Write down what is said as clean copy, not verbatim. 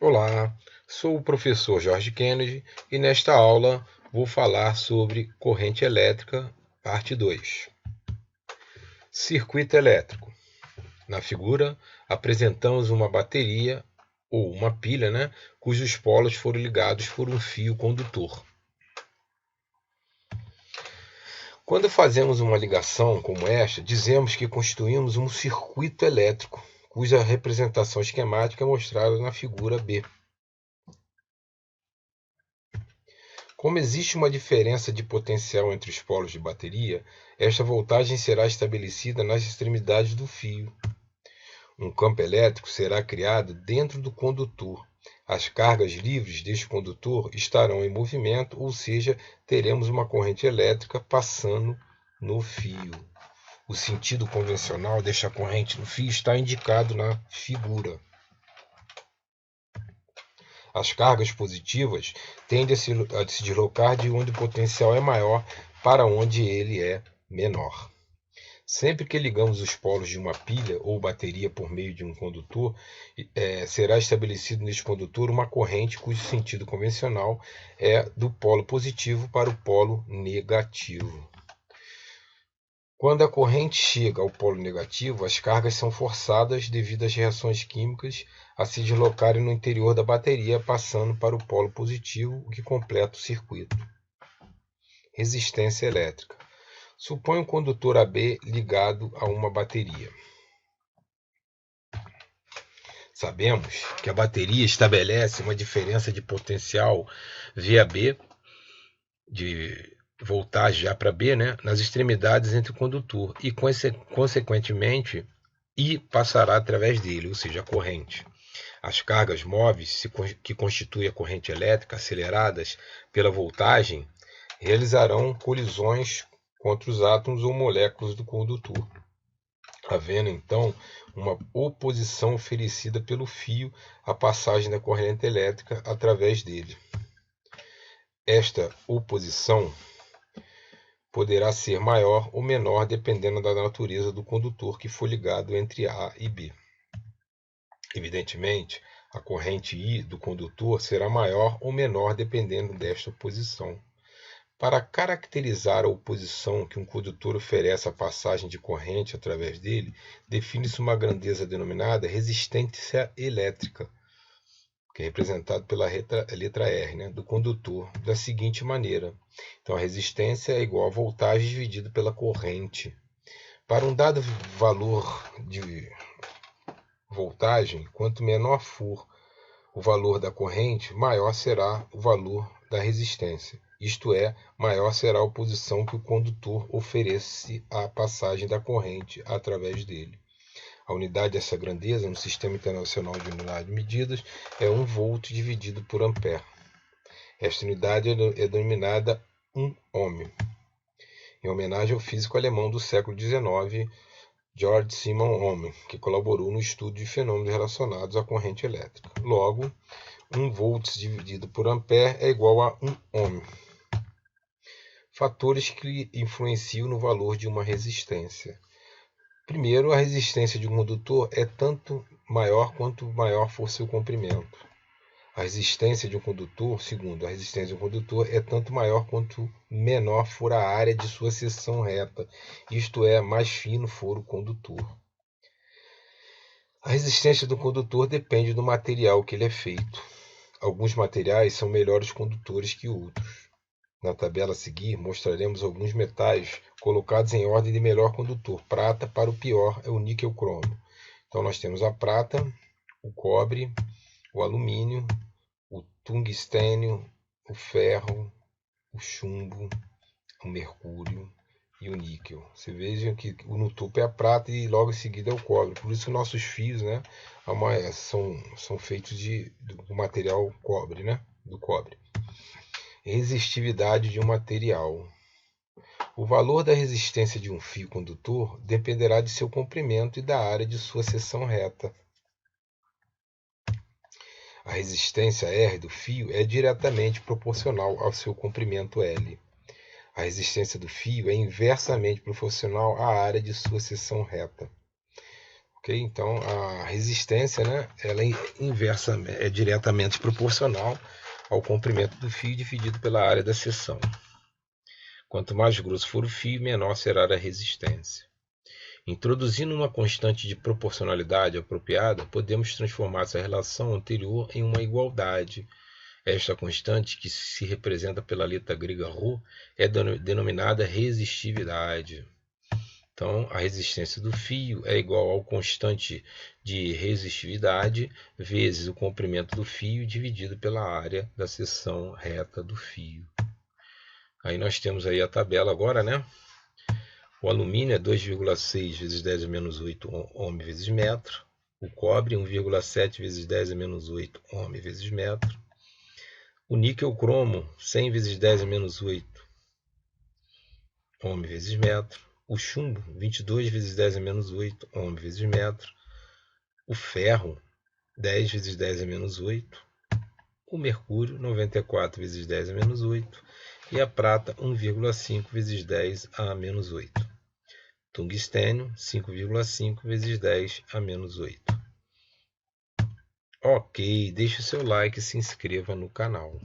Olá, sou o professor Jorge Kennedy e nesta aula vou falar sobre corrente elétrica, parte 2. Circuito elétrico. Na figura, apresentamos uma bateria ou uma pilha, cujos polos foram ligados por um fio condutor. Quando fazemos uma ligação como esta, dizemos que constituímos um circuito elétrico, cuja representação esquemática é mostrada na figura B. Como existe uma diferença de potencial entre os polos de bateria, esta voltagem será estabelecida nas extremidades do fio. Um campo elétrico será criado dentro do condutor. As cargas livres deste condutor estarão em movimento, ou seja, teremos uma corrente elétrica passando no fio. O sentido convencional desta corrente no fio está indicado na figura. As cargas positivas tendem a se deslocar de onde o potencial é maior para onde ele é menor. Sempre que ligamos os polos de uma pilha ou bateria por meio de um condutor, será estabelecido neste condutor uma corrente cujo sentido convencional é do polo positivo para o polo negativo. Quando a corrente chega ao polo negativo, as cargas são forçadas devido às reações químicas a se deslocarem no interior da bateria, passando para o polo positivo, o que completa o circuito. Resistência elétrica. Suponha um condutor AB ligado a uma bateria. Sabemos que a bateria estabelece uma diferença de potencial VAB, de voltagem A para B, nas extremidades entre o condutor e, consequentemente, I passará através dele, ou seja, a corrente. As cargas móveis, que constituem a corrente elétrica, aceleradas pela voltagem, realizarão colisões contra os átomos ou moléculas do condutor, havendo então uma oposição oferecida pelo fio à passagem da corrente elétrica através dele. Esta oposição poderá ser maior ou menor dependendo da natureza do condutor que for ligado entre A e B. Evidentemente, a corrente I do condutor será maior ou menor dependendo desta oposição. Para caracterizar a oposição que um condutor oferece à passagem de corrente através dele, define-se uma grandeza denominada resistência elétrica, que é representado pela letra R, do condutor, da seguinte maneira. Então, a resistência é igual a voltagem dividido pela corrente. Para um dado valor de voltagem, quanto menor for o valor da corrente, maior será o valor da resistência. Isto é, maior será a oposição que o condutor oferece à passagem da corrente através dele. A unidade dessa grandeza no Sistema Internacional de Unidades de Medidas é 1 volt dividido por ampere. Esta unidade é denominada 1 ohm, em homenagem ao físico alemão do século XIX, Georg Simon Ohm, que colaborou no estudo de fenômenos relacionados à corrente elétrica. Logo, 1 volts dividido por ampere é igual a 1 ohm. Fatores que influenciam no valor de uma resistência. Primeiro, a resistência de um condutor é tanto maior quanto maior for seu comprimento. A resistência de um condutor, segundo, a resistência de um condutor é tanto maior quanto menor for a área de sua seção reta, isto é, mais fino for o condutor. A resistência do condutor depende do material que ele é feito. Alguns materiais são melhores condutores que outros. Na tabela a seguir, mostraremos alguns metais colocados em ordem de melhor condutor. Prata para o pior é o níquel-cromo. Então nós temos a prata, o cobre, o alumínio, o tungstênio, o ferro, o chumbo, o mercúrio e o níquel. Você veja que no topo é a prata e logo em seguida é o cobre. Por isso nossos fios, são feitos do material cobre, do cobre. Resistividade de um material. O valor da resistência de um fio condutor dependerá de seu comprimento e da área de sua seção reta. A resistência R do fio é diretamente proporcional ao seu comprimento L. A resistência do fio é inversamente proporcional à área de sua seção reta. Então, a resistência, né, ela é diretamente proporcional ao comprimento do fio dividido pela área da seção. Quanto mais grosso for o fio, menor será a resistência. Introduzindo uma constante de proporcionalidade apropriada, podemos transformar essa relação anterior em uma igualdade. Esta constante, que se representa pela letra grega ρ, é denominada resistividade. Então, a resistência do fio é igual ao constante de resistividade vezes o comprimento do fio dividido pela área da seção reta do fio. Aí nós temos aí a tabela agora, né? O alumínio é 2,6 vezes 10 a menos 8 ohm vezes metro. O cobre 1,7 vezes 10 a menos 8 ohm vezes metro. O níquel cromo 100 vezes 10 a menos 8 ohm vezes metro. O chumbo 22 vezes 10 a menos 8 ohm vezes metro. O ferro 10 vezes 10 a menos 8. O mercúrio 94 vezes 10 a menos 8. E a prata 1,5 vezes 10 a menos 8. Tungstênio 5,5 vezes 10 a menos 8. Ok, deixe o seu like e se inscreva no canal.